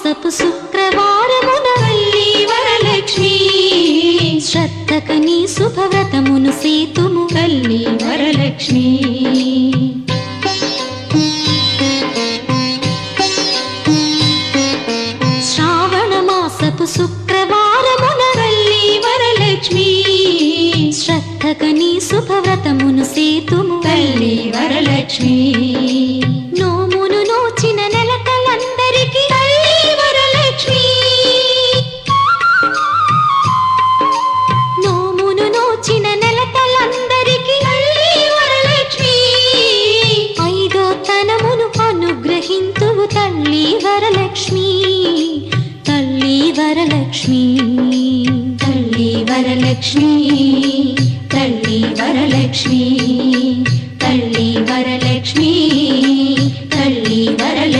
మాసపు శుక్రవారమున తల్లి వరలక్ష్మి శ్రద్ధకని శుభవ్రతమును సేతుము తల్లి వరలక్ష్మి. శ్రావణ మాసపు శుక్రవారమున తల్లి వరలక్ష్మి శ్రద్ధకని శుభవ్రతమును సేతుము తల్లి వరలక్ష్మి. నోమును నోచిన నెలకలందరికీ తల్లి వరలక్ష్మి. నోమును నోచిన నెలకలందరికీ తల్లి వరలక్ష్మి. ఐదో తనమును అనుగ్రహింతువు తల్లి వరలక్ష్మి. తల్లి వరలక్ష్మి తల్లి వరలక్ష్మి.